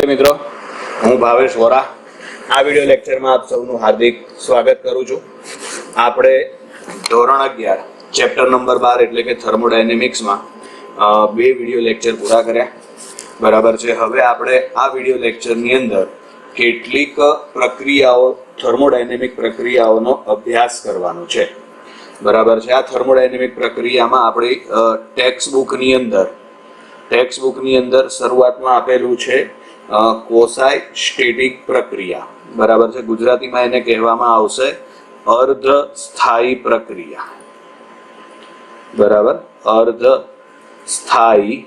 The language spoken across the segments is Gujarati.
મિત્રો, હું ભાવેશ વોરા આ વિડિયો લેક્ચરમાં આપ સૌનું હાર્દિક સ્વાગત કરું છું. આપણે ધોરણ 11 ચેપ્ટર નંબર 12 એટલે કે થર્મોડાયનેમિક્સમાં બે વિડિયો લેક્ચર પૂરા કર્યા. બરાબર છે. હવે આપણે આ વિડિયો લેક્ચરની અંદર કેટલીક પ્રક્રિયાઓ થર્મોડાયનેમિક પ્રક્રિયાઓનો અભ્યાસ કરવાનો છે. બરાબર છે. આ થર્મોડાયનેમિક પ્રક્રિયામાં આપણી ટેક્સ્ટ બુકની અંદર શરૂઆતમાં આપેલું છે કોસાય સ્ટેટિક પ્રક્રિયા. બરાબર છે. ગુજરાતીમાં એને કહેવામાં આવશે અર્ધ સ્થાયી પ્રક્રિયા. બરાબર, અર્ધ સ્થાયી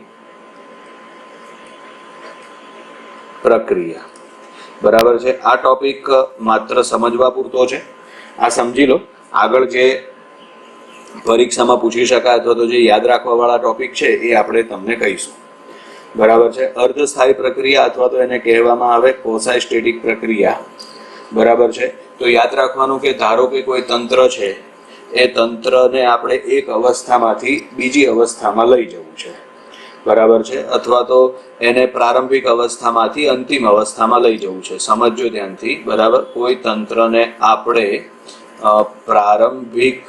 પ્રક્રિયા. બરાબર છે. આ ટોપિક માત્ર સમજવા પૂરતો છે. આ સમજી લો. આગળ જે પરીક્ષામાં પૂછી શકાય અથવા તો જે યાદ રાખવા વાળા ટોપિક છે એ આપણે તમને કહીશું. બરાબર છે. અર્ધ સ્થાયી પ્રક્રિયા અથવા તો એને કહેવામાં આવે કોસાય સ્ટેટિક પ્રક્રિયા. બરાબર છે. તો યાદ રાખવાનું કે ધારો કે કોઈ તંત્ર છે, એ તંત્રને આપણે એક અવસ્થામાંથી બીજી અવસ્થામાં લઈ જવું છે. બરાબર છે. અથવા તો એને પ્રારંભિક અવસ્થામાંથી અંતિમ અવસ્થામાં લઈ જવું છે. સમજજો ધ્યાનથી. બરાબર. કોઈ તંત્રને આપણે પ્રારંભિક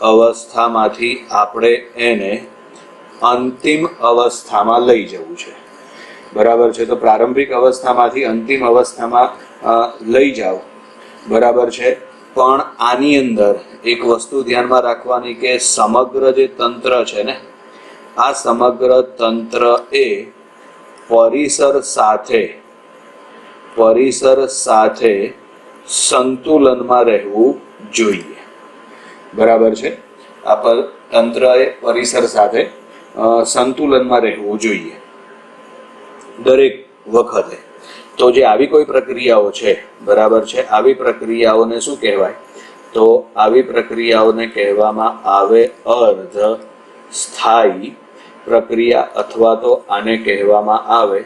અવસ્થામાંથી આપણે એને અંતિમ અવસ્થામાં લઈ જવું છે. બરાબર છે. તો પ્રારંભિક અવસ્થામાંથી અંતિમ અવસ્થામાં લઈ જાઓ. બરાબર છે. પણ આની અંદર એક વસ્તુ ધ્યાનમાં રાખવાની કે સમગ્ર જે તંત્ર છે ને, આ સમગ્ર તંત્ર એ પરિસર સાથે સંતુલનમાં રહેવું જોઈએ. બરાબર છે. આ તંત્ર એ પરિસર સાથે સંતુલનમાં રહેવું જોઈએ દરેક વખતે. તો જે આવી કોઈ પ્રક્રિયાઓ છે, બરાબર છે, આવી પ્રક્રિયાઓને શું કહેવાય? તો આવી પ્રક્રિયાઓને કહેવામાં આવે અર્ધ સ્થાયી પ્રક્રિયા અથવા તો આને કહેવામાં આવે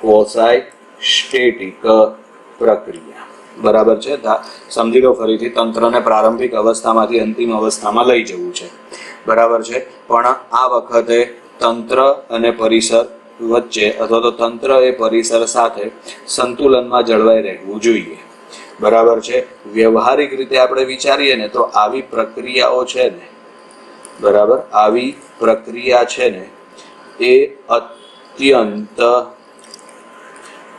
કોસાય સ્ટેટિક પ્રક્રિયા. બરાબર છે. સમજી લો ફરીથી. તંત્રને પ્રારંભિક અવસ્થામાંથી અંતિમ અવસ્થામાં લઈ જવું છે. બરાબર છે. પણ આ વખતે તંત્ર અને પરિસર વચ્ચે અથવા તો તંત્ર એ પરિસર સાથે સંતુલનમાં જળવાઈ રહેવું જોઈએ. બરાબર છે. વ્યવહારિક રીતે આપણે વિચારીએ ને તો આવી પ્રક્રિયાઓ છે ને, બરાબર, આવી પ્રક્રિયા છે ને એ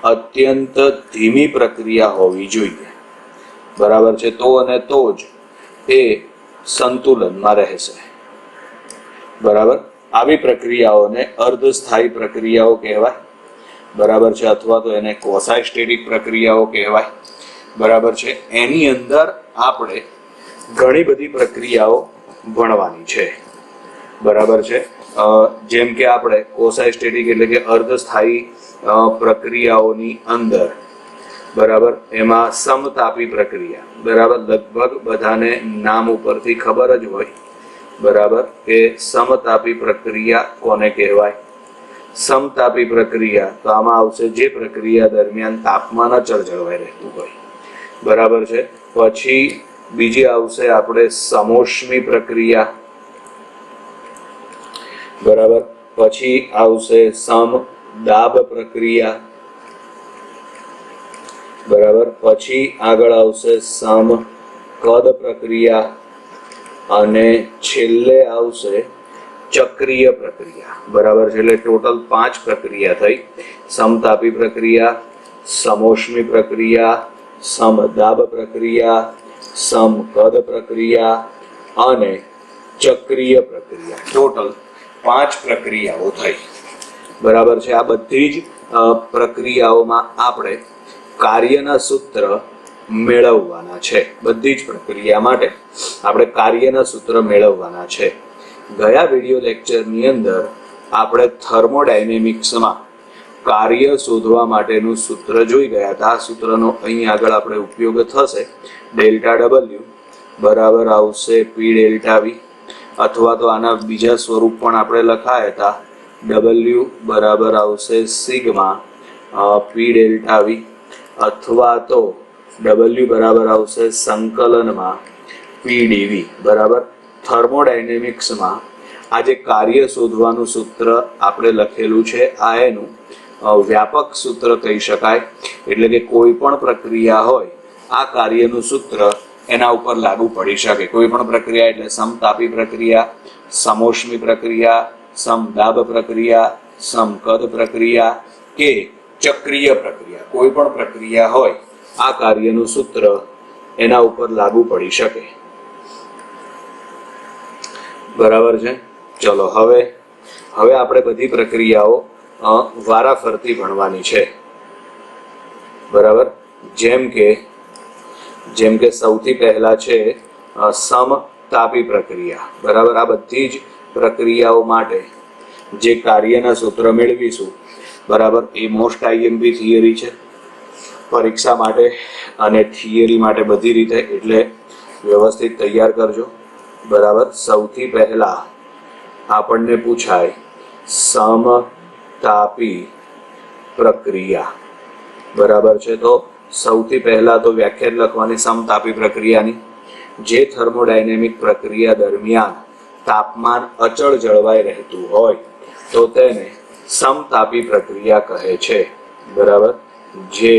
અત્યંત ધીમી પ્રક્રિયા હોવી જોઈએ. બરાબર છે. તો અને તો જ એ સંતુલનમાં રહેશે. બરાબર. આવી પ્રક્રિયાઓને અર્ધસ્થાયી પ્રક્રિયાઓ કહેવાય. બરાબર છે. અથવા તો એને કોસાય સ્ટેટિક પ્રક્રિયાઓ કહેવાય. બરાબર છે. એની અંદર આપણે ઘણી બધી પ્રક્રિયાઓ ભણવાની છે. બરાબર છે. જેમ કે આપણે કોસાય સ્ટેટિક એટલે કે અર્ધસ્થાયી પ્રક્રિયાઓની અંદર, બરાબર, એમાં સમતાપી પ્રક્રિયા, બરાબર, લગભગ બધાને નામ ઉપરથી ખબર જ હોય. બરાબર, કે સમતાપી પ્રક્રિયા કોને કહેવાય? સમતાપી પ્રક્રિયા તો આમાં આવશે જે પ્રક્રિયા દરમિયાન તાપમાન અચળ જળવાઈ રહેતું હોય. બરાબર છે. પછી બીજી આવશે આપણે સમોષ્મી પ્રક્રિયા. બરાબર. પછી આવશે સમદાબ પ્રક્રિયા. બરાબર. પછી આગળ આવશે સમકદ પ્રક્રિયા અને છેલ્લે આવશે ચક્રીય પ્રક્રિયા. બરાબર છે. એટલે ટોટલ 5 પ્રક્રિયા થઈ. સમતાપી પ્રક્રિયા, સમોષ્મી પ્રક્રિયા, સમદાબ પ્રક્રિયા, સમકદ પ્રક્રિયા અને ચક્રીય પ્રક્રિયા. ટોટલ 5 પ્રક્રિયાઓ થઈ. બરાબર છે. આ બધી જ પ્રક્રિયાઓમાં આપણે કાર્યના સૂત્ર મેળવવાના છે. બધી જ પ્રક્રિયા માટે આપણે કાર્યના સૂત્ર મેળવવાના છે. ગયા વિડિયો લેક્ચરની અંદર આપણે થર્મોડાયનેમિક્સમાં કાર્ય શોધવા માટેનું સૂત્ર જોઈ ગયા હતા. આ સૂત્રનો અહીં આગળ આપણે ઉપયોગ થશે. ડેલ્ટા ડબલ્યુ બરાબર આવશે પી ડેલ્ટા વી, અથવા તો આના બીજા સ્વરૂપ પણ આપણે લખાયા હતા. ડબલ્યુ બરાબર આવશે સિગ્મા પી ડેલ્ટા વી, અથવા તો ડબલ્યુ બરાબર આવશે સંકલનમાં પીડીવી. બરાબર. થર્મોડાયનેમિક્સમાં આ જે કાર્ય શોધવાનું સૂત્ર આપણે લખેલું છે આ એનું વ્યાપક સૂત્ર કહી શકાય. એટલે કે કોઈ પણ પ્રક્રિયા હોય આ કાર્યનું સૂત્ર એના ઉપર લાગુ પડી શકે. કોઈ પણ પ્રક્રિયા એટલે સમતાપી પ્રક્રિયા, સમોષ્મી પ્રક્રિયા, સમદાબ પ્રક્રિયા, સમકદ પ્રક્રિયા કે ચક્રીય પ્રક્રિયા. કોઈ પણ પ્રક્રિયા હોય આ કાર્યનું સૂત્ર એના ઉપર લાગુ પડી શકે. બરાબર છે. ચલો હવે આપણે બધી પ્રક્રિયાઓ વારાફરતી ભણવાની છે. બરાબર. જેમ કે સૌથી પહેલા છે સમતાપી પ્રક્રિયા. બરાબર. આ બધી જ પ્રક્રિયાઓ માટે જે કાર્યના સૂત્ર મેળવીશું, બરાબર, એ મોસ્ટ આઈએમપી થિયરી છે પરીક્ષા માટે અને થિયરી માટે બધી રીતે. એટલે વ્યવસ્થિત તૈયાર કરજો. બરાબર. સૌથી પહેલા આપણને પૂછાય સમતાપી પ્રક્રિયા. બરાબર છે. તો સૌથી પહેલા તો વ્યાખ્યા લખવાની સમતાપી પ્રક્રિયાની. જે થર્મોડાયનેમિક પ્રક્રિયા દરમિયાન તાપમાન અચળ જળવાઈ રહેતું હોય તો તેને સમતાપી પ્રક્રિયા કહે છે. બરાબર. જે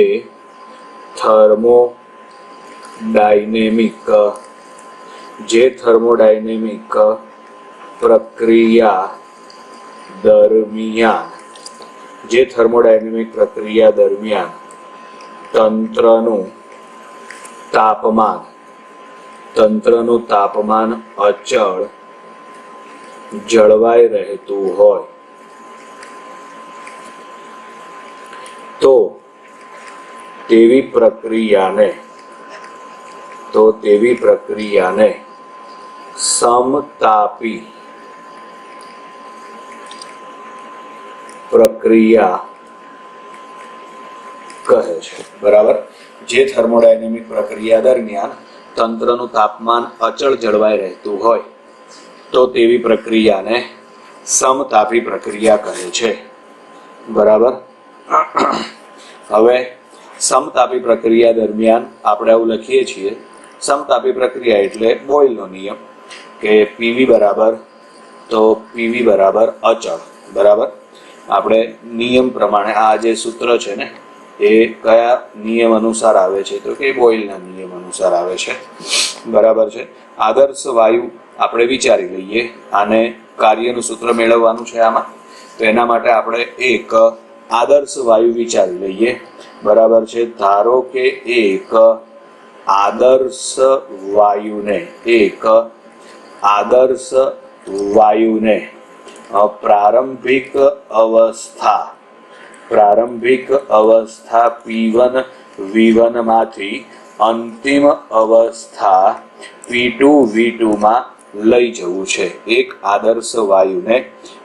થર્મોડાયનેમિક પ્રક્રિયા દરમિયાન તંત્રનું તાપમાન અચળ જળવાઈ રહેતું હોય તો તેવી પ્રક્રિયાને સમતાપી પ્રક્રિયા કહે છે. બરાબર. જે થર્મોડાયનેમિક પ્રક્રિયા દરમિયાન તંત્રનું તાપમાન અચળ જળવાઈ રહેતું હોય તો તેવી પ્રક્રિયાને સમતાપી પ્રક્રિયા કહે છે. બરાબર. હવે સમતાપી પ્રક્રિયા દરમિયાન આપણે આવું લખીએ છીએ, સમતાપી પ્રક્રિયા એટલે બોયલનો નિયમ કે પીવી બરાબર અચળ. બરાબર. આપણે નિયમ પ્રમાણે આ જે સૂત્ર છે ને એ કયા નિયમ અનુસાર આવે છે તો કે બોયલના નિયમ અનુસાર આવે છે. બરાબર છે. આદર્શ વાયુ આપણે વિચારી લઈએ. આને કાર્યનું સૂત્ર મેળવવાનું છે આમાં, તો એના માટે આપણે એક આદર્શ વાયુ વિચારી લઈએ. બરાબર છે. ધારો કે એક આદર્શ વાયુને પ્રારંભિક અવસ્થા P1 V1 માંથી અંતિમ અવસ્થા P2 V2 માં લઈ જવું છે. એક આદર્શ વાયુને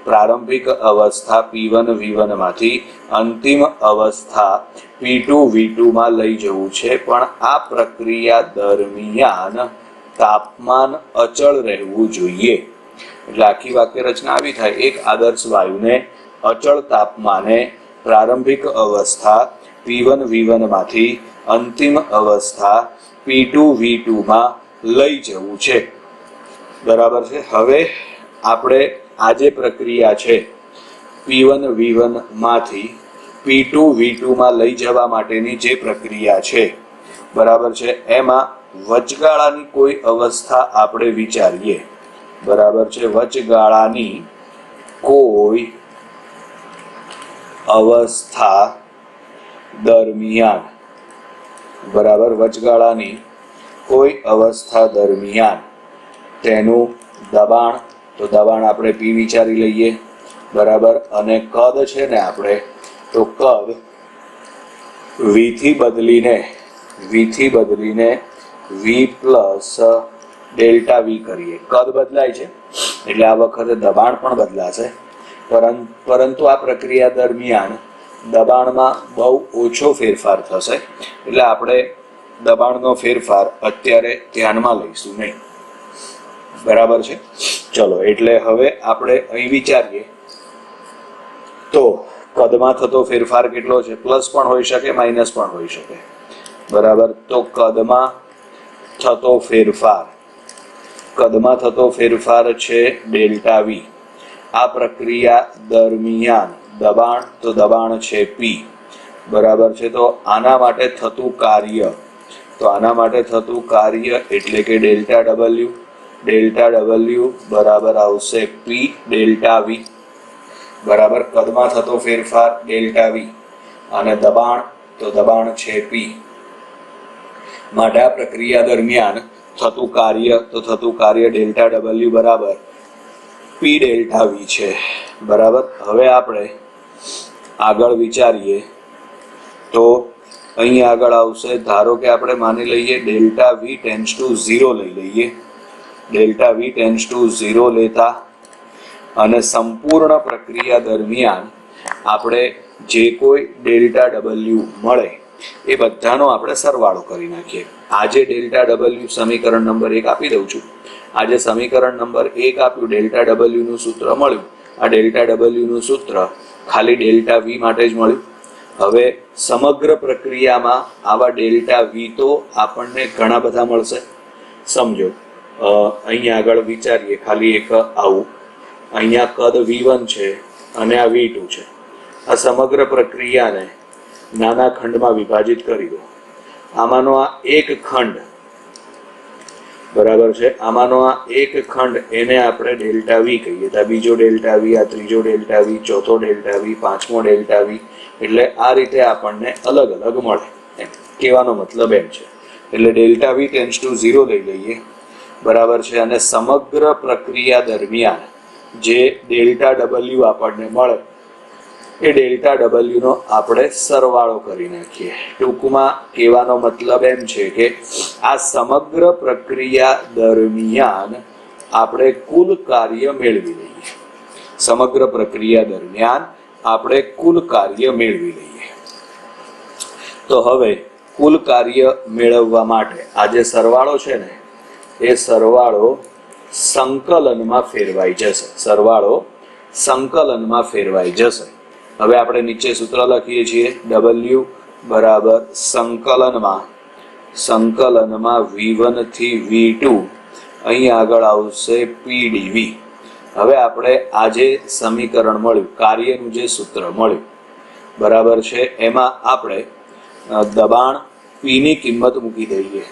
પ્રારંભિક અવસ્થા P1 V1 માંથી અંતિમ અવસ્થા P2 V2 માં લઈ જવું છે. પણ આ પ્રક્રિયા દરમિયાન તાપમાન અચળ રહેવું જોઈએ. એટલે આખી વાક્ય રચના આવી થાય. એક આદર્શ વાયુને અચળ તાપમાને પ્રારંભિક અવસ્થા P1 V1 માંથી અંતિમ અવસ્થા P2 V2 માં લઈ જવું છે. બરાબર છે. હવે આપણે આ જે પ્રક્રિયા છે P1 V1 માંથી P2 V2 માં લઈ જવા માટેની જે પ્રક્રિયા છે, બરાબર છે, એમાં વચગાળાની કોઈ અવસ્થા આપણે વિચારીએ. બરાબર છે. વચગાળાની કોઈ અવસ્થા દરમિયાન, બરાબર, વચગાળાની કોઈ અવસ્થા દરમિયાન તેનું દબાણ, તો દબાણ આપણે P વિચારી લઈએ. બરાબર. અને કદ છે ને આપણે તો કદ V થી બદલીને V પ્લસ ડેલ્ટા V કરીએ. કદ બદલાય છે એટલે આ વખતે દબાણ પણ બદલાશે, પરંતુ આ પ્રક્રિયા દરમિયાન દબાણમાં બહુ ઓછો ફેરફાર થશે. એટલે આપણે દબાણનો ફેરફાર અત્યારે ધ્યાનમાં લઈશું નહીં. બરાબર છે. ચલો, એટલે હવે આપણે અહીં વિચારીએ તો કદમાં થતો ફેરફાર કેટલો છે? પ્લસ પણ હોઈ શકે, માઇનસ પણ હોઈ શકે. બરાબર. તો કદમાં થતો ફેરફાર છે ડેલ્ટા V. આ પ્રક્રિયા દરમિયાન દબાણ, તો દબાણ છે P, બરાબર છે. તો આના માટે થતું કાર્ય, તો આના માટે થતું કાર્ય એટલે કે ડેલ્ટા W બરાબર આવશે P ડેલ્ટા V, બરાબર. કદમાં થતો ફેરફાર ડેલ્ટા V અને દબાણ, તો દબાણ છે P. માટે આ પ્રક્રિયા દરમિયાન થતું કાર્ય, તો થતું કાર્ય ડેલ્ટા W બરાબર P ડેલ્ટા V છે, બરાબર. હવે આપણે આગળ વિચારીએ તો અહીં આગળ આવશે, ધારો કે આપણે માની લઈએ ડેલ્ટા V ટેન્ડ્સ ટુ 0 લઈ લઈએ. ડેલ્ટા V ટેન્ડ્સ ટુ 0 લેતા અને સંપૂર્ણ પ્રક્રિયા દરમિયાન આપણે જે કોઈ ડેલ્ટા W મળે એ બધાનો આપણે સરવાળો કરી નાખીએ. આજે ડેલ્ટા W સમીકરણ નંબર 1 આપી દઉં છું. આજે સમીકરણ નંબર 1 આપ્યું, ડેલ્ટા W નું સૂત્ર મળ્યું. આ ડેલ્ટા W નું સૂત્ર ખાલી ડેલ્ટા V માટે જ મળ્યું. હવે સમગ્ર પ્રક્રિયામાં આવા ડેલ્ટા V તો આપણને ઘણા બધા મળશે. સમજો, અહીંયા આગળ વિચારીએ ખાલી એક આવું, અહીંયા કદ V1 છે અને આ V2 છે. આ સમગ્ર પ્રક્રિયાને નાના ખંડમાં વિભાજિત કરી દો. આમાંનો આ એક ખંડ, બરાબર છે, આમાંનો આ એક ખંડ એને આપણે ડેલ્ટા V કહીએ. તો બીજો ડેલ્ટા V, આ ત્રીજો ડેલ્ટા V, ચોથો ડેલ્ટા V, પાંચમો ડેલ્ટા V, એટલે આ રીતે આપણને અલગ અલગ મળે. કહેવાનો મતલબ એમ છે. એટલે ડેલ્ટા V ટેન્ડ્સ ટુ 0 લઈ લઈએ, બરાબર છે. અને સમગ્ર પ્રક્રિયા દરમિયાન જે ડેલ્ટા W આપણને મળે એ ડેલ્ટા W નો આપણે સરવાળો કરી નાખીએ. ટૂંકમાં કહેવાનો મતલબ એમ છે કે આ સમગ્ર પ્રક્રિયા દરમિયાન આપણે કુલ કાર્ય મેળવી લઈએ. સમગ્ર પ્રક્રિયા દરમિયાન આપણે કુલ કાર્ય મેળવી લઈએ. તો હવે કુલ કાર્ય મેળવવા માટે આ જે સરવાળો છે ને, એ સરવાળો સંકલનમાં ફેરવાઈ જશે. સરવાળો સંકલનમાં ફેરવાઈ જશે. હવે આપણે નીચે સૂત્ર લખીએ છીએ, W બરાબર સંકલનમાં V1 થી V2, અહીં આગળ આવશે PdV. હવે આપણે આ જે સમીકરણ મળ્યું, કાર્યનું જે સૂત્ર મળ્યું, બરાબર છે, એમાં આપણે દબાણ P ની કિંમત મૂકી દઈએ.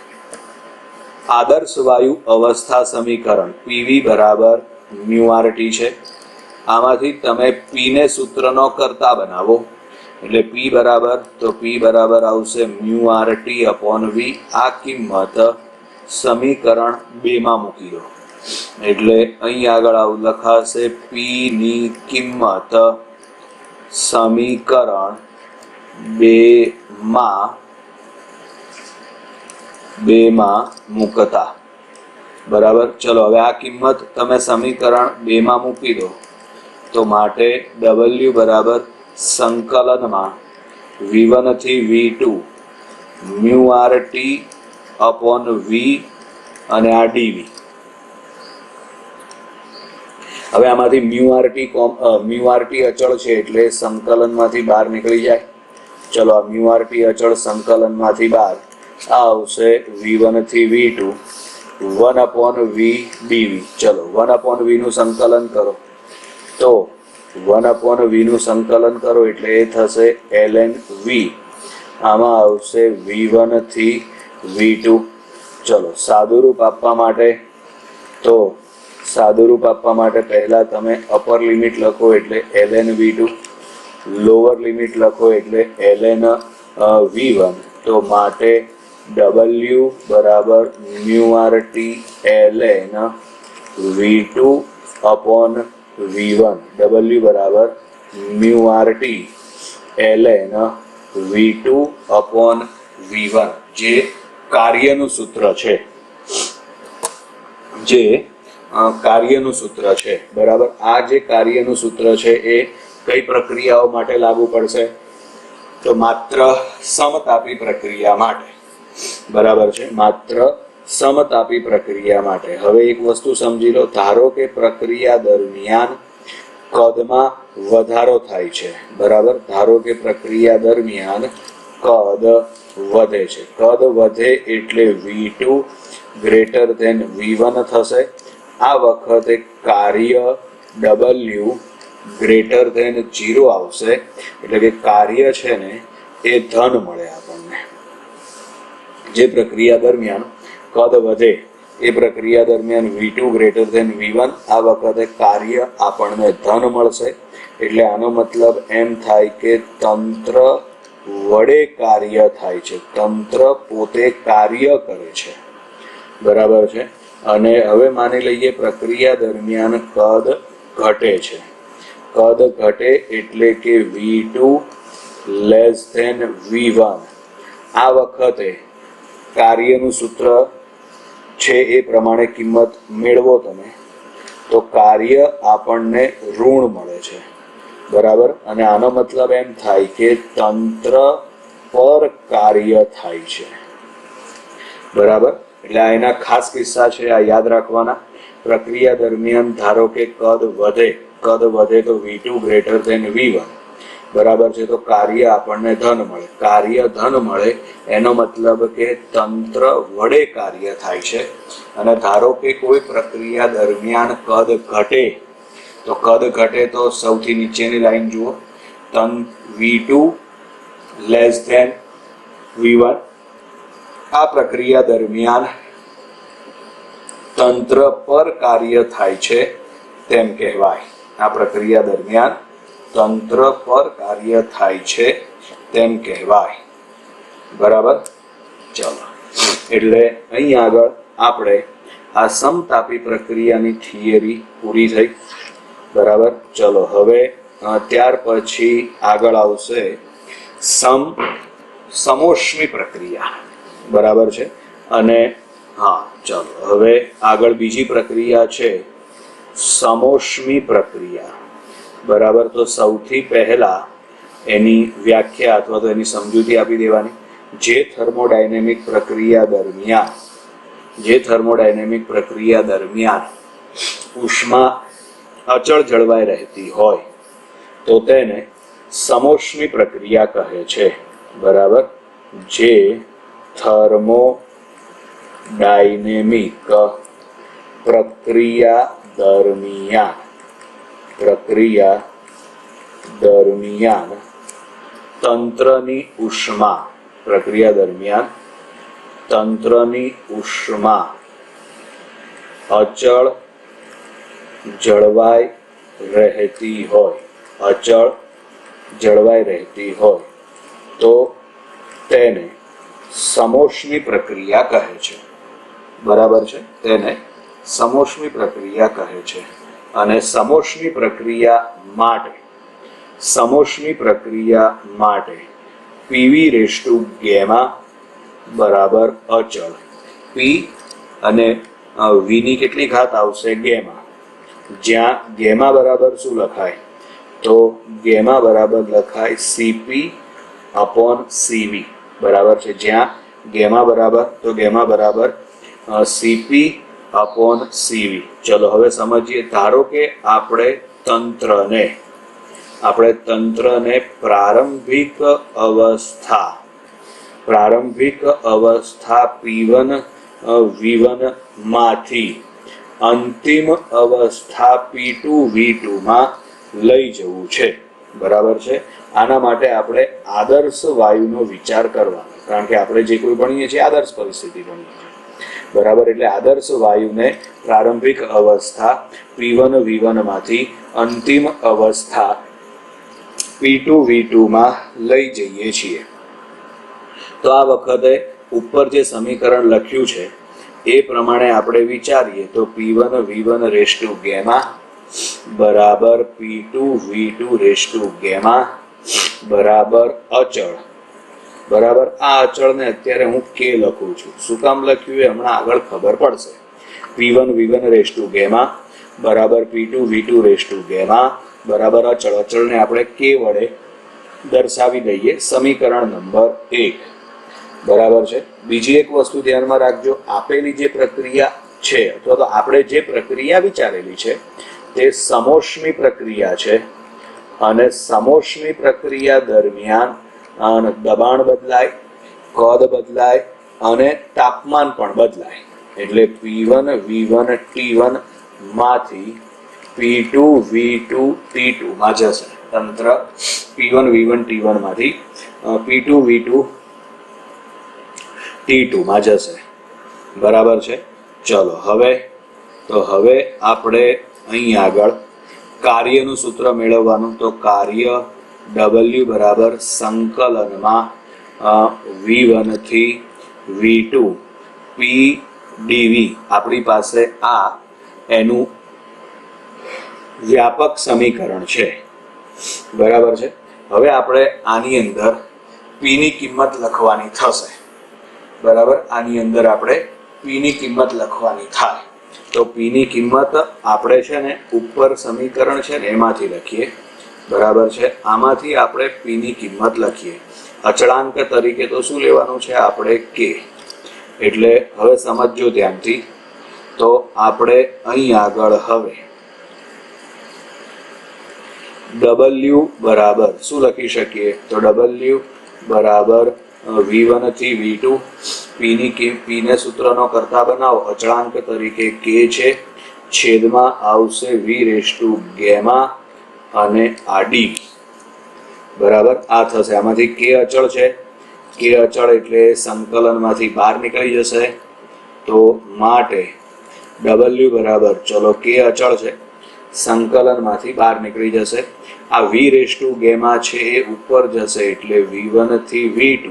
આદર્શ વાયુ અવસ્થા સમીકરણ PV બરાબર μRT છે. આમાંથી તમે P ને સૂત્રનો કરતા બનાવો એટલે P બરાબર આવશે μRT અપોન V. આ કિંમત સમીકરણ 2 માં મૂકી દો એટલે અહીં આગળ આવું લખાશે P ની કિંમત સમીકરણ 2 માં મૂકતા, બરાબર. ચલો હવે આ કિંમત તમે સમીકરણ 2 માં મૂકી દો. તો માટે W બરાબર સંકલનમાં V1 થી V2 μRT અપોન V અને આ dV. હવે આમાંથી μRT અચળ છે એટલે સંકલનમાંથી બહાર નીકળી જાય. ચલો આ μRT અચળ સંકલનમાંથી બહાર આવશે V1 થી V2 1 અપોન V dV. ચલો 1 અપોન V નું સંકલન કરો તો 1 અપોન V નું સંકલન કરો એટલે એ થશે ln V. આમાં આવશે V1 થી V2. ચલો સાદુરૂપ આપવા માટે પહેલા તમે અપર લિમિટ લખો એટલે ln V2, લોઅર લિમિટ લખો એટલે ln V1. તો માટે W બરાબર μRT ln V2 upon V1. W બરાબર μRT ln V2 upon V1 જે કાર્યનું સૂત્ર છે, બરાબર. આ જે કાર્યનું સૂત્ર છે એ કઈ પ્રક્રિયાઓ માટે લાગુ પડશે? તો માત્ર સમતાપી પ્રક્રિયા માટે, બરાબર છે, માત્ર સમતાપી પ્રક્રિયા માટે. હવે એક વસ્તુ સમજી લો, ધારો કે પ્રક્રિયા દરમિયાન કદમાં વધારો થાય છે, બરાબર. ધારો કે પ્રક્રિયા દરમિયાન કદ વધે છે. કદ વધે એટલે V2 ગ્રેટર ધેન V1 થશે. આ વખતે કાર્ય W ગ્રેટર ધેન 0 આવશે એટલે કે કાર્ય છે ને એ ધન મળે આપણને. જે પ્રક્રિયા દરમિયાન કદ વધે એ પ્રક્રિયા દરમિયાન V2 ગ્રેટર ધેન V1, આ વખતે કાર્ય આપણને ધન મળશે. એટલે આનો મતલબ એમ થાય કે તંત્ર વડે કાર્ય થાય છે, તંત્ર પોતે કાર્ય કરે છે. બરાબર છે. અને હવે માની લઈએ પ્રક્રિયા દરમિયાન કદ ઘટે છે. કદ ઘટે એટલે કે V2 લેસ ધેન V1. આ વખતે કાર્યનું સૂત્ર છે એ પ્રમાણે કિંમત મેળવો તમે તો કાર્ય આપણને ઋણ મળે છે. બરાબર. અને આનો મતલબ એમ થાય કે તંત્ર પર કાર્ય થાય છે. બરાબર. એટલે આ એના ખાસ કિસ્સા છે, આ યાદ રાખવાના. પ્રક્રિયા દરમિયાન ધારો કે કદ વધે તો V2 ગ્રેટર ધેન V1. બરાબર છે. તો કાર્ય આપણને ધન મળે. કાર્ય ધન મળે એનો મતલબ કે તંત્ર વડે કાર્ય થાય છે. અને ધારો કે કોઈ પ્રક્રિયા દરમિયાન કદ ઘટે તો સૌથી નીચેની લાઈન જુઓ, V2 લેસ ધેન V1. આ પ્રક્રિયા દરમિયાન તંત્ર પર કાર્ય થાય છે તેમ કહેવાય. આ પ્રક્રિયા દરમિયાન તંત્ર પર કાર્ય થાય છે તેમ કહેવાય. બરાબર. ચલો, એટલે અહીં આગળ આપણે આ સમતાપી પ્રક્રિયાની થિયરી પૂરી થઈ. બરાબર. ચલો, હવે ત્યાર પછી આગળ આવશે સમોષ્મી પ્રક્રિયા. બરાબર છે. અને હા, ચલો હવે આગળ બીજી પ્રક્રિયા છે સમોષ્મી પ્રક્રિયા. બરાબર. તો સૌથી પહેલા એની વ્યાખ્યા અથવા તો એની સમજૂતી આપી દેવાની. જે થર્મોડાયનેમિક પ્રક્રિયા દરમિયાન ઉષ્મા અચળ જળવાઈ રહેતી હોય તો તેને સમોષ્મી પ્રક્રિયા કહે છે. બરાબર. જે થર્મોડાયનેમિક પ્રક્રિયા દરમિયાન તંત્રની ઉષ્મા અચળ જળવાઈ રહેતી હોય તો તેને સમોષ્મી પ્રક્રિયા કહે છે. બરાબર છે. તેને સમોષ્મી પ્રક્રિયા કહે છે. અને સમોષ્મી પ્રક્રિયા માટે PV રેસ્ટુ ગેમા બરાબર અચળ. P અને V ની કેટલી ઘાત આવશે? ગેમા. જ્યાં ગેમા બરાબર શું લખાય? તો ગેમા બરાબર લખાય CP અપોન CV. બરાબર છે. જ્યાં ગેમા બરાબર CP અપોન CV. ચલો હવે સમજીએ. ધારો કે આપણે તંત્રને પ્રારંભિક અવસ્થા P1 V1 માંથી અંતિમ અવસ્થા P2 V2 માં લઈ જવું છે. બરાબર છે. આના માટે આપણે આદર્શ વાયુનો વિચાર કરવાનો, કારણ કે આપણે જે કોઈ ભણીએ છીએ આદર્શ પરિસ્થિતિ ભણીએ છીએ. બરાબર. એટલે આદર્શ વાયુને પ્રારંભિક અવસ્થા P1 V1 માંથી અંતિમ અવસ્થા P2 V2 માં લઈ જઈએ છીએ. તો આ વખતે ઉપર જે સમીકરણ લખ્યું છે એ પ્રમાણે આપણે વિચારીએ તો P1 V1 રેસ્ટુ ગેમા બરાબર P2 V2 રેસ્ટુ ગેમા બરાબર અચળ. બરાબર. આ અચળને અત્યારે હું K લખું છું. શું કામ લખ્યું એ હમણાં આગળ ખબર પડશે. P1 V1 રેસ્ટુ ગેમા બરાબર P2 V2 રેસ્ટુ ગેમા બરાબર અચળ. અચળને આપણે K વડે દર્શાવી દઈએ. સમીકરણ નંબર 1. બરાબર છે. બીજી એક વસ્તુ ધ્યાનમાં રાખજો. આપેલી જે પ્રક્રિયા છે અથવા તો આપણે જે પ્રક્રિયા વિચારેલી છે તે સમોષ્મી પ્રક્રિયા છે. અને સમોષ્મી પ્રક્રિયા દરમિયાન દબાણ બદલાય, કદ બદલાય અને તાપમાન પણ બદલાય. એટલે P1 V1 T1 માંથી P2 V2 T2 માં જશે. તંત્ર P1 V1 T1 માંથી P2 V2 T2 માં જશે. બરાબર છે. ચલો હવે આપણે અહીં આગળ કાર્યનું સૂત્ર મેળવવાનું. તો કાર્ય W બરાબર સંકલનમાં V1 થી V2 P dV. આપણી પાસે આ એનું વ્યાપક સમીકરણ છે. બરાબર છે. હવે આપણે આની અંદર P ની કિંમત લખવાની થશે. બરાબર, આની અંદર આપણે P ની કિંમત લખવાની થાય. તો P ની કિંમત આપણે છે ને ઉપર સમીકરણ છે ને એમાંથી લખીએ. બરાબર છે. આમાંથી આપણે P ની કિંમત લખીએ. અચળાંક તરીકે તો શું લેવાનું છે આપણે K. એટલે હવે સમજજો ધ્યાનથી. તો આપણે અહીં આગળ હવે W બરાબર શું લખી શકીએ? તો W બરાબર V1 થી V2 P ને સૂત્રનો કરતા બનાવો. અચળાંક તરીકે K છે, છેદમાં આવશે V રેઝ ટુ ગેમા અને આ dV. બરાબર, આ થશે. આમાંથી K અચળ છે. K અચળ એટલે સંકલનમાંથી બહાર નીકળી જશે. તો માટે W બરાબર, ચલો K અચળ છે, સંકલનમાંથી બહાર નીકળી જશે. આ V રેઝ ટુ ગેમા છે એ ઉપર જશે એટલે V1 થી V2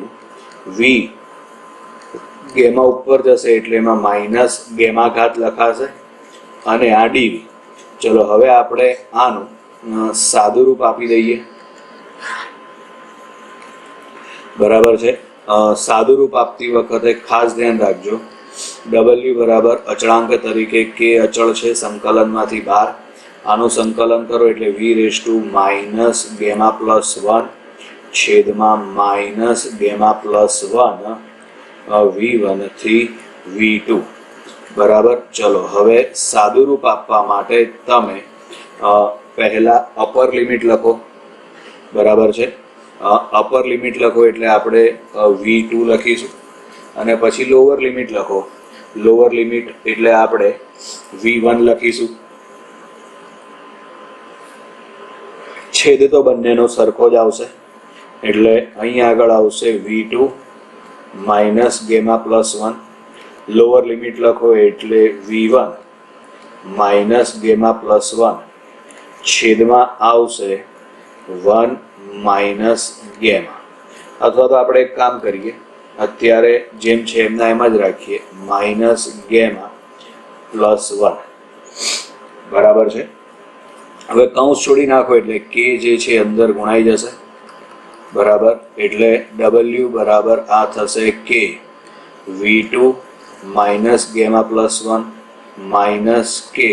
V ગેમા ઉપર જશે એટલે એમાં માઇનસ ગેમા ઘાત લખાશે અને આ dV. ચલો હવે આપણે આનું સાદું રૂપ આપી દઈએ. બરાબર છે. સાદું રૂપ આપતી વખતે ખાસ ધ્યાન રાખજો. W બરાબર અચળાંક તરીકે K અચળ છે, સંકલનમાંથી બહાર. આનું સંકલન કરો એટલે V raise to minus gamma plus 1 છેદમાં માઇનસ ગેમા પ્લસ 1 V1 થી V2. બરાબર. ચલો હવે સાદું રૂપ આપવા માટે તમે પહેલા અપર લિમિટ લખો. બરાબર છે. અપર લિમિટ લખો એટલે આપણે V2 લખીશું અને પછી લોઅર લિમિટ લખો. લોઅર લિમિટ એટલે આપણે V1 લખીશું. છેદ તો બંનેનો સરખો જ આવશે એટલે અહીં આગળ આવશે V2 minus gamma plus 1. Lower limit લખો એટલે V1 માઇનસ ગેમા પ્લસ 1 છેદમાં આવશે 1 માઇનસ ગેમા. અથવા તો આપણે એક કામ કરીએ, અત્યારે જેમ છે એમના એમ જ રાખીએ, માઇનસ ગેમા પ્લસ 1. બરાબર છે. હવે કૌંસ છોડી નાખો એટલે K જે છે અંદર ગુણાઈ જશે. બરાબર, એટલે W બરાબર આ થશે K V2 minus gamma plus 1 minus K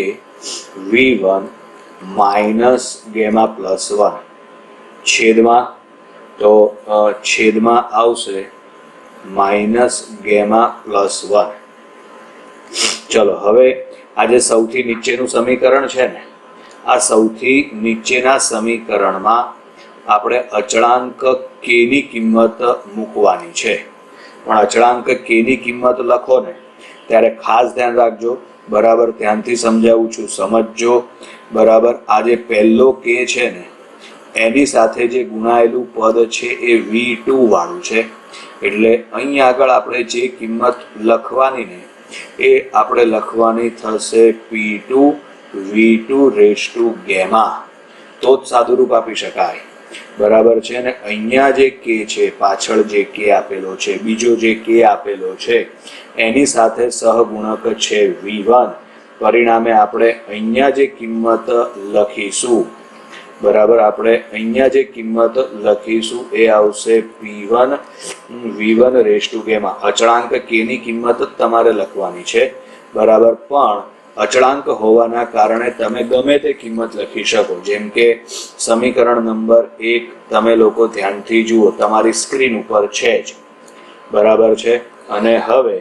V1 minus gamma plus 1 છેદમાં. તો છેદમાં આવશે માઇનસ ગેમા પ્લસ 1. ચલો હવે આ જે સૌથી નીચેનું સમીકરણ છે ને, આ સૌથી નીચેના સમીકરણમાં આપણે અચળાંક K ની કિંમત મૂકવાની છે. પણ અચળાંક K ની કિંમત લખો ને ત્યારે ખાસ ધ્યાન રાખજો. બરાબર, ધ્યાનથી સમજાવું છું, સમજજો. બરાબર, આ જે પહેલો K છે ને એની સાથે જે ગુણાયેલું પદ છે એ V2 વાળું છે. એટલે અહીં આગળ આપણે જે કિંમત લખવાની ને એ આપણે લખવાની થશે P2 V2 rays to gamma. તો જ સાદું રૂપ આપી શકાય. બરાબર છે ને. અહીંયા જે K છે, પાછળ જે K આપેલો છે, બીજો જે K આપેલો છે એની સાથે સહગુણક છે V1. પરિણામે આપણે અહીંયા જે કિંમત લખીશું, બરાબર, આપણે અહીંયા જે કિંમત લખીશું એ આવશે P1 V1 raise to gamma. અચળાંક K ની કિંમત જ તમારે લખવાની છે. બરાબર, પણ અચળાંક હોવાના કારણે તમે ગમે તે કિંમત લખી શકો. જેમ કે સમીકરણ નંબર 1 તમે લોકો ધ્યાનથી જુઓ, તમારી સ્ક્રીન ઉપર છે જ. બરાબર છે. અને હવે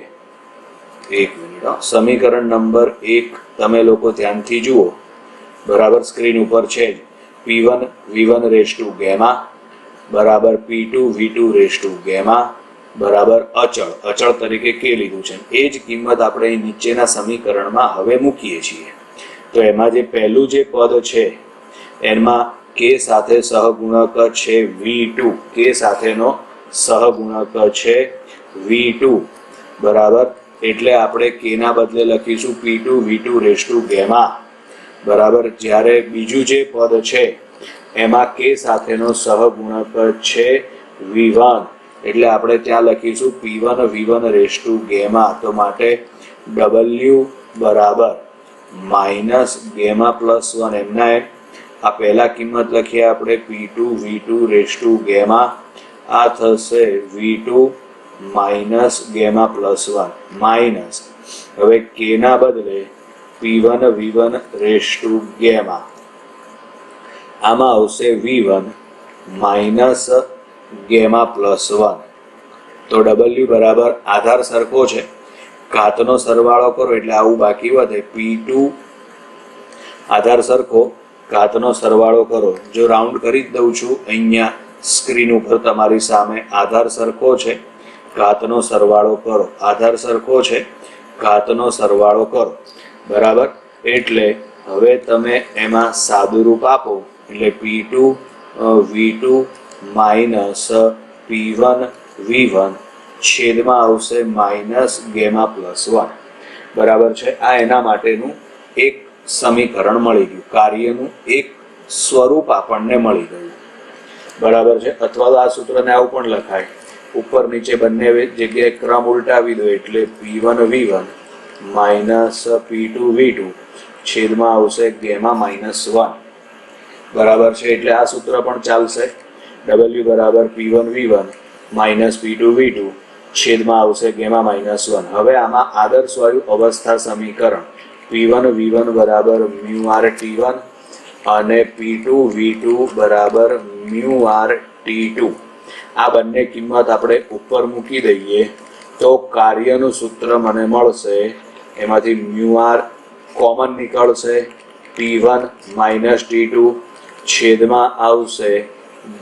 એક મિનિટ, સમીકરણ નંબર 1 તમે લોકો ધ્યાનથી જુઓ. બરાબર, સ્ક્રીન ઉપર છે જ. P1 V1 raise to gamma બરાબર P2 V2 rays to gamma બરાબર અચળ તરીકે K લીધું છે. એ જ કિંમત આપણે નીચેના સમીકરણમાં હવે મૂકીએ છીએ. તો એમાં જે પહેલું જે પદ છે એમાં કે સાથે સહગુણક છે v2, કે સાથેનો સહગુણક છે v2, બરાબર. એટલે આપણે કે ના બદલે લખીશું p2 v2 rays to gamma, બરાબર. જ્યારે બીજું જે પદ છે એમાં કે સાથેનો સહગુણક છે v1, એટલે આપણે ત્યાં લખીશું p1 v1 raise to gamma. તો માટે w બરાબર માઇનસ ગેમા પ્લસ 1 એમના એમ. આ પહેલા કિંમત લખીએ આપણે p2 v2 rays to gamma, આ થશે v2 minus gamma plus 1 minus, હવે કે ના બદલે p1 v1 raise to gamma, આમાં આવશે v1 માઇનસ ગેમા પ્લસ 1. તો w બરાબર આધાર સરખો છે, ઘાતનો સરવાળો કરો એટલે આવું બાકી વધે. p2 આધાર સરખો, ઘાતનો સરવાળો કરો. જો રાઉન્ડ કરી જ દઉં છું અહીંયા સ્ક્રીન ઉપર તમારી સામે, આધાર સરખો છે, ઘાતનો સરવાળો કરો. આધાર સરખો છે, ઘાતનો સરવાળો કરો, બરાબર. એટલે હવે તમે એમાં સાદુરૂપ આપો એટલે p2 v2 minus p1 v1 છેદમાં આવશે માઇનસ ગેમા પ્લસ 1, બરાબર છે. આ એના માટેનું એક સમીકરણ મળી ગયું, કાર્યનું એક સ્વરૂપ આપણને મળી ગયું, બરાબર છે. અથવા તો આ સૂત્રને આવું પણ લખાય, ઉપર નીચે બંને જગ્યાએ ક્રમ ઉલટાવી દો એટલે p1 v1 minus p2 v2 છેદમાં આવશે ગેમા માઇનસ 1, બરાબર છે. એટલે આ સૂત્ર પણ ચાલશે. w બરાબર p1 v1 minus p2 v2 છેદમાં આવશે ગેમા માઇનસ 1. હવે આમાં આદર્શ વાયુ અવસ્થા સમીકરણ p1 v1 બરાબર મ્યુ r t1 અને p2 v2 બરાબર મ્યુ r t2, આ બંને કિંમત આપણે ઉપર મૂકી દઈએ તો કાર્યનું સૂત્ર મને મળશે. એમાંથી મ્યુ r કોમન નીકળશે, t1 માઇનસ t2 છેદમાં આવશે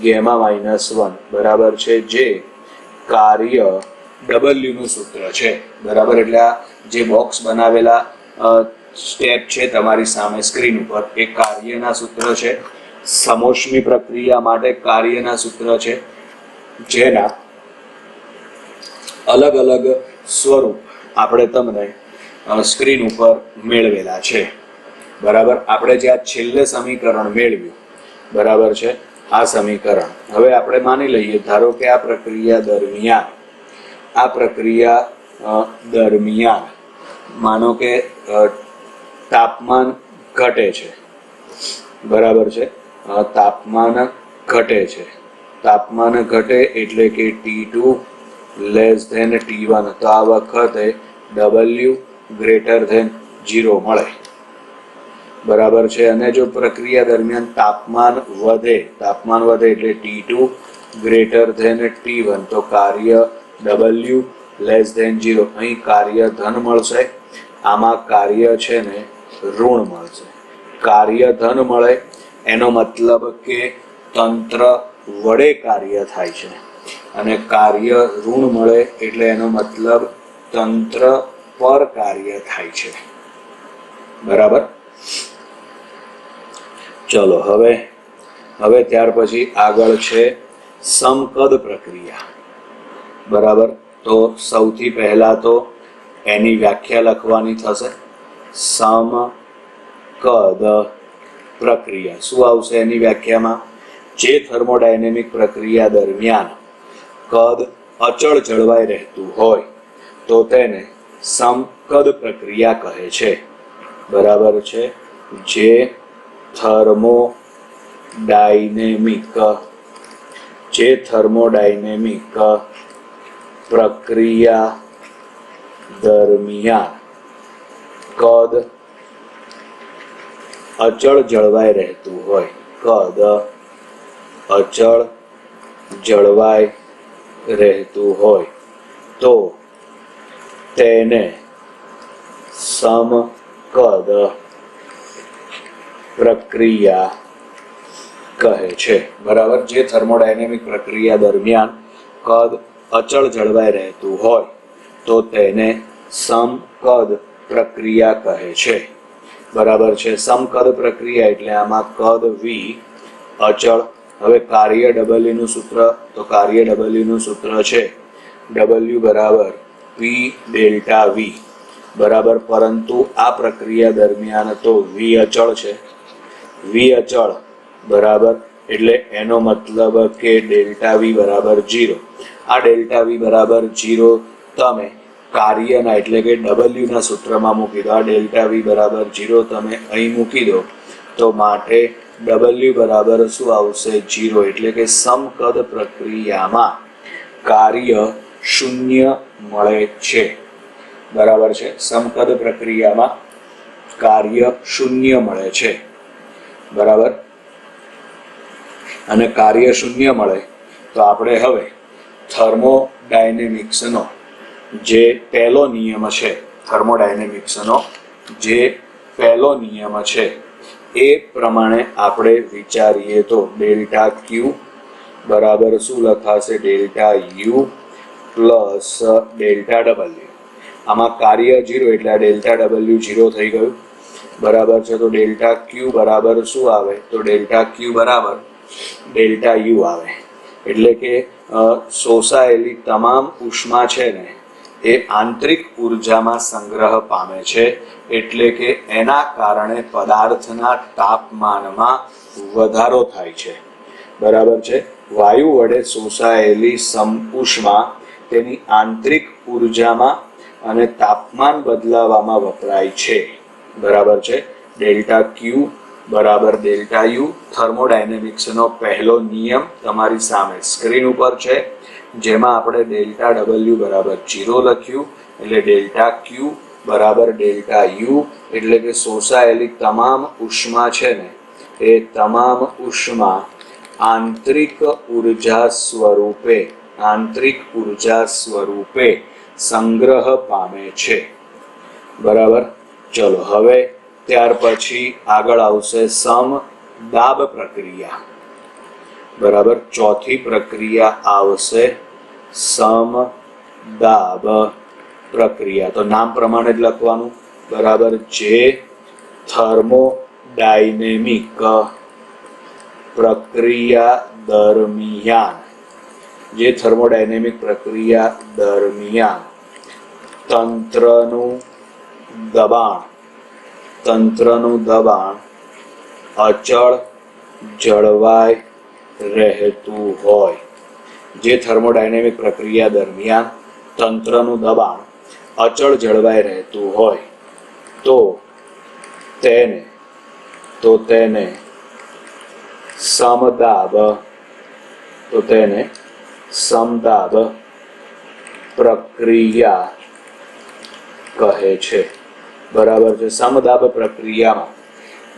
ગેમા માઇનસ 1, બરાબર છે, જે કાર્ય w નું સૂત્ર છે, બરાબર. એટલે આ જે બોક્સ બનાવેલા સ્ટેપ છે તમારી સામે સ્ક્રીન ઉપર, એ કાર્યના સૂત્ર છે. સમોષ્મી પ્રક્રિયા માટે કાર્યના સૂત્ર છે, જેના અલગ અલગ સ્વરૂપ આપણે તમને સ્ક્રીન ઉપર મેળવેલા છે, બરાબર. આપણે જે આ છેલ્લે સમીકરણ મેળવ્યું, બરાબર છે, આ સમીકરણ હવે આપણે માની લઈએ, ધારો કે આ પ્રક્રિયા દરમિયાન માનો કે તાપમાન ઘટે છે, બરાબર છે. તાપમાન ઘટે એટલે કે t2 લેસ ધેન t1, તો આ વખતે w ગ્રેટર ધેન 0 મળે, બરાબર છે. અને જો પ્રક્રિયા દરમિયાન તાપમાન વધે એટલે t2 ગ્રેટર ધેન t1, તો કાર્ય w લેસ ધેન 0, અહીં કાર્ય ધન મળશે, આમાં કાર્ય છે ને ઋણ મળશે. કાર્ય ધન મળે એનો મતલબ કે તંત્ર વડે કાર્ય થાય છે, અને કાર્ય ઋણ મળે એટલે એનો મતલબ તંત્ર પર કાર્ય થાય છે, બરાબર. ચલો હવે ત્યાર પછી આગળ છે સમકદ પ્રક્રિયા, બરાબર. તો સૌથી પહેલા તો એની વ્યાખ્યા લખવાની થશે. સમકદ પ્રક્રિયા શું આવશે એની વ્યાખ્યામાં? જે થર્મોડાયનેમિક પ્રક્રિયા દરમિયાન કદ અચળ જળવાઈ રહેતું હોય તો તેને સમકદ પ્રક્રિયા કહે છે, બરાબર છે. જે થર્મોડાયનેમિક પ્રક્રિયા દરમિયાન કદ અચળ જળવાઈ રહેતું હોય, તો તેને સમકદ પ્રક્રિયા કહે છે, બરાબર. જે થર્મોડાયનેમિક પ્રક્રિયા દરમિયાન કદ અચળ જળવાઈ રહેતું હોય તો તેને સમકદ પ્રક્રિયા કહે છે. બરાબર છે. સમકદ પ્રક્રિયા એટલે આમાં કદ v અચળ. હવે કાર્ય W નું સૂત્ર, તો કાર્ય W નું સૂત્ર છે W બરાબર P ડેલ્ટા V બરાબર. પરંતુ આ પ્રક્રિયા દરમિયાન તો V અચળ છે, V અચળ બરાબર, એટલે એનો મતલબ કે ડેલ્ટા V બરાબર 0. આ ડેલ્ટા V બરાબર 0 તમે કાર્યના એટલે કે W ના સૂત્રમાં મૂકી દો. આ ડેલ્ટા V બરાબર 0 તમે અહીં મૂકી દો તો માટે W બરાબર શું આવશે? 0. એટલે કે સમકદ પ્રક્રિયામાં કાર્ય શૂન્ય મળે છે. બરાબર છે. સમકદ પ્રક્રિયામાં કાર્ય શૂન્ય મળે છે. બરાબર. અને કાર્ય શૂન્ય મળે તો આપણે હવે થર્મોડાયનેમિક્સનો જે પહેલો નિયમ છે, થર્મોડાયનેમિક્સનો જે પહેલો નિયમ છે એ પ્રમાણે આપણે વિચારીએ તો ડેલ્ટા ક્યુ બરાબર શું લખાશે? Delta you plus delta W. આમાં કાર્ય 0 એટલે આ ડેલ્ટા ડબલ્યુ 0 થઈ ગયું. બરાબર છે. તો ડેલ્ટા ક્યુ બરાબર શું આવે? તો ડેલ્ટા ક્યુ બરાબર ડેલ્ટા યુ આવે. એટલે કે શોષાયેલી તમામ ઉષ્મા છે ને એ આંતરિક ઉર્જામાં સંગ્રહ પામે છે. એટલે કે એના કારણે પદાર્થના તાપમાનમાં વધારો થાય છે. બરાબર છે. વાયુ વડે શોષાયેલી ઉષ્મા તેની આંતરિક ઉર્જામાં અને તાપમાન બદલાવામાં વપરાય છે. બરાબર છે. ડેલ્ટા ક્યુ બરાબર ડેલ્ટા યુ થર્મોડાયનેમિક્સનો પહેલો નિયમ તમારી સામે સ્ક્રીન ઉપર છે, જેમાં આપણે ડેલ્ટા ડબલ્યુ બરાબર 0 લખ્યું. એટલે ડેલ્ટા ક્યુ બરાબર ડેલ્ટા યુ એટલે કે શોષાયેલી તમામ ઉષ્મા છે ને એ તમામ ઉષ્મા આંતરિક ઉર્જા સ્વરૂપે સંગ્રહ પામે છે. બરાબર. ચલો હવે ત્યાર પછી આગળ આવશે સમદાબ પ્રક્રિયા. બરાબર. ચોથી પ્રક્રિયા આવશે સમદાબ પ્રક્રિયા. તો નામ પ્રમાણે જ લખવાનું. બરાબર. જે થર્મોડાયનેમિક પ્રક્રિયા દરમિયાન તંત્રનું દબાણ અચળ જળવાઈ રહેતું હોય. જે થર્મોડાયનેમિક પ્રક્રિયા દરમિયાન તંત્રનું દબાણ અચળ જળવાઈ રહેતું હોય તો તેને સમદાબ પ્રક્રિયા કહે છે. બરાબર છે. સમદાબ પ્રક્રિયામાં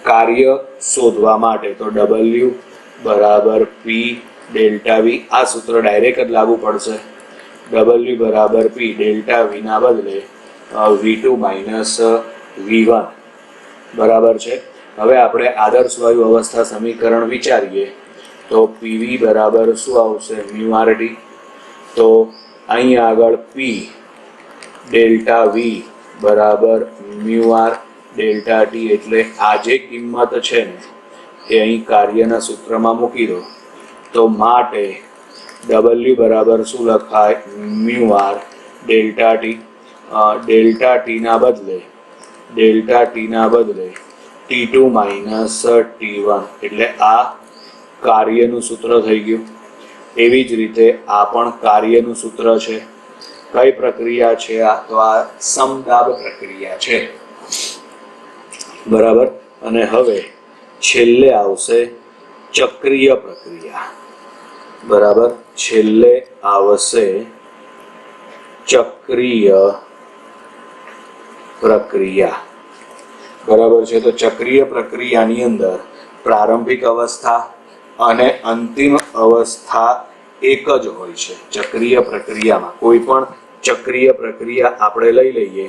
કાર્ય શોધવા માટે તો W બરાબર P ડેલ્ટા V આ સૂત્ર ડાયરેક્ટ જ લાગુ પડશે. W બરાબર P ડેલ્ટા V ના બદલે V2 માઇનસ V1. બરાબર છે. હવે આપણે આદર્શ વાયુ અવસ્થા સમીકરણ વિચારીએ તો PV બરાબર શું આવશે? μRT. તો અહીં આગળ P ડેલ્ટા V બરાબર μR ડેલ્ટા T એટલે આ જે કિંમત છે ને એ અહીં કાર્યના સૂત્રમાં મૂકી દો તો માટે W બરાબર શું લખાય? μR delta T. Delta T ના બદલે T2 માઇનસ T1 એટલે આ કાર્યનું સૂત્ર થઈ ગયું. એવી જ રીતે આ પણ કાર્યનું સૂત્ર છે. કઈ પ્રક્રિયા છે આ? તો આ સમદાબ પ્રક્રિયા છે. બરાબર. અને હવે છેલ્લે આવશે ચક્રીય પ્રક્રિયા. બરાબર. છેલ્લે આવશે ચક્રીય પ્રક્રિયા. બરાબર છે. તો ચક્રીય પ્રક્રિયાની અંદર પ્રારંભિક અવસ્થા અને અંતિમ અવસ્થા એક જ હોય છે. ચક્રીય પ્રક્રિયામાં કોઈ પણ ચક્રીય પ્રક્રિયા આપણે લઈ લઈએ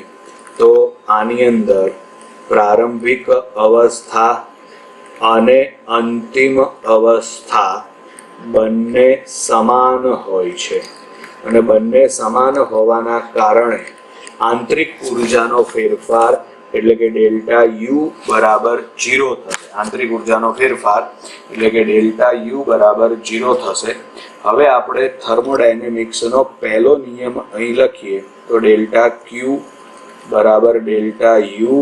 તો આની અંદર પ્રારંભિક અવસ્થા અને અંતિમ અવસ્થા બંને સમાન હોય છે. અને બંને સમાન હોવાના કારણે આંતરિક ઉર્જાનો ફેરફાર એટલે કે ડેલ્ટા યુ બરાબર 0 થશે. આંતરિક ઉર્જાનો ફેરફાર એટલે કે ડેલ્ટા યુ બરાબર 0 થશે. હવે આપણે થર્મોડાયનેમિક્સનો પહેલો નિયમ અહીં લખીએ તો ડેલ્ટા ક્યુ બરાબર delta you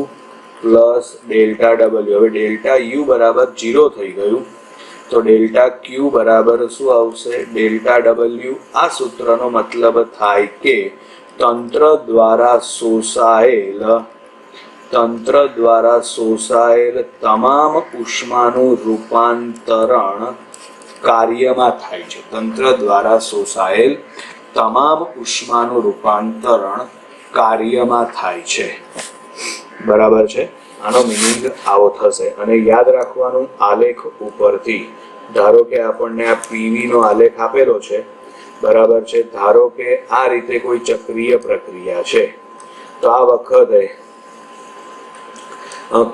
plus delta W. હવે ડેલ્ટા યુ બરાબર 0 થઈ ગયું તો ડેલ્ટા ક્યુ બરાબર શું આવશે? Delta W. આ સૂત્રનો મતલબ થાય કે તંત્ર દ્વારા શોષાયેલ તમામ ઉષ્માનું રૂપાંતરણ કાર્યમાં થાય છે. તંત્ર દ્વારા શોષાયેલ તમામ ઉષ્માનું રૂપાંતરણ કાર્યમાં થાય છે. બરાબર છે. આનો મિનિંગ આવો થશે. અને યાદ રાખવાનું આલેખ ઉપરથી, ધારો કે આપણને આ પીવી નો આલેખ આપેલો છે, બરાબર છે. ધારો કે આ રીતે કોઈ ચક્રીય પ્રક્રિયા છે તો આ વખતે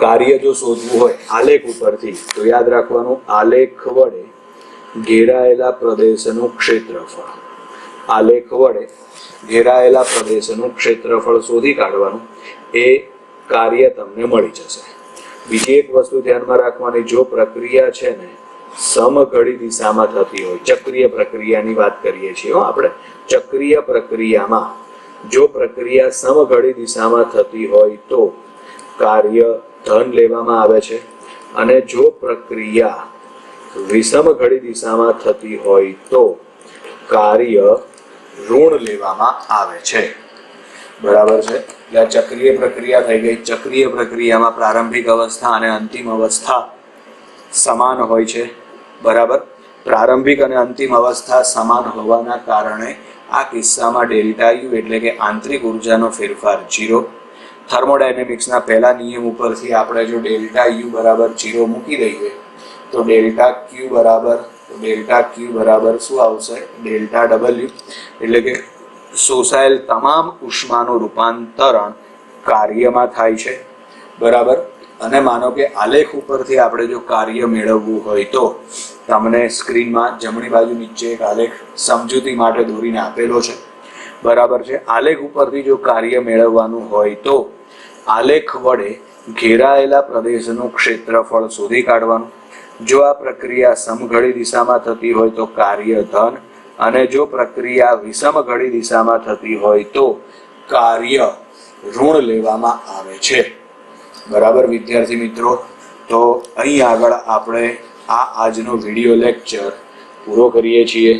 કાર્ય જો શોધવું હોય આલેખ ઉપરથી તો યાદ રાખવાનું આલેખ વડે ઘેરાયેલા પ્રદેશનું ક્ષેત્રફળ, આલેખ વડે ઘેરાયેલા પ્રદેશનું ક્ષેત્રફળ શોધી કાઢવાનું. એ કાર્ય તમને મળી જશે. બીજી એક વસ્તુ ધ્યાનમાં રાખવાની, જો પ્રક્રિયા છે ને સમઘડી દિશામાં થતી હોય, ચક્રીય પ્રક્રિયાની વાત કરીએ છીએ આપણે, ચક્રીય પ્રક્રિયામાં જો પ્રક્રિયા સમઘડી દિશામાં થતી હોય તો કાર્ય ધન લેવામાં આવે છે, અને જો પ્રક્રિયા વિષમઘડી દિશામાં થતી હોય તો કાર્ય ઋણ લેવામાં આવે છે. બરાબર છે. એટલે ચક્રીય પ્રક્રિયા થઈ ગઈ. ચક્રીય પ્રક્રિયામાં પ્રારંભિક અવસ્થા અને અંતિમ અવસ્થા સમાન હોય છે. બરાબર. પ્રારંભિક અને અંતિમ અવસ્થા સમાન હોવાના કારણે આ કિસ્સામાં ડેલ્ટા યુ એટલે કે આંતરિક ઉર્જાનો ફેરફાર 0. થર્મોડાયનેમિક્સના પહેલા નિયમ ઉપરથી આપણે જો ડેલ્ટા યુ બરાબર 0 મૂકી દઈએ તો ડેલ્ટા ક્યુ બરાબર શું આવશે? ડેલ્ટા ડબલ્યુ એટલે કે શોષાયેલ તમામ ઉષ્માનું રૂપાંતરણ કાર્યમાં થાય છે. બરાબર. અને માનો કે આલેખ ઉપરથી આપણે જો કાર્ય મેળવવું હોય તો તમને સ્ક્રીનમાં જમણી બાજુ નીચે એક આલેખ સમજૂતી માટે દોરીને આપેલો છે. બરાબર છે. આલેખ ઉપરથી જો કાર્ય મેળવવાનું હોય તો આલેખ વડે ઘેરાયેલા પ્રદેશનું ક્ષેત્રફળ શોધી કાઢવાનું. જો આ પ્રક્રિયા સમઘડી દિશામાં થતી હોય તો કાર્ય ધન, અને જો પ્રક્રિયા વિષમઘડી દિશામાં થતી હોય તો કાર્ય ઋણ લેવામાં આવે છે. બરાબર વિદ્યાર્થી મિત્રો, તો અહીં આગળ આપણે આજનો વિડીયો લેક્ચર પૂરો કરીએ છીએ.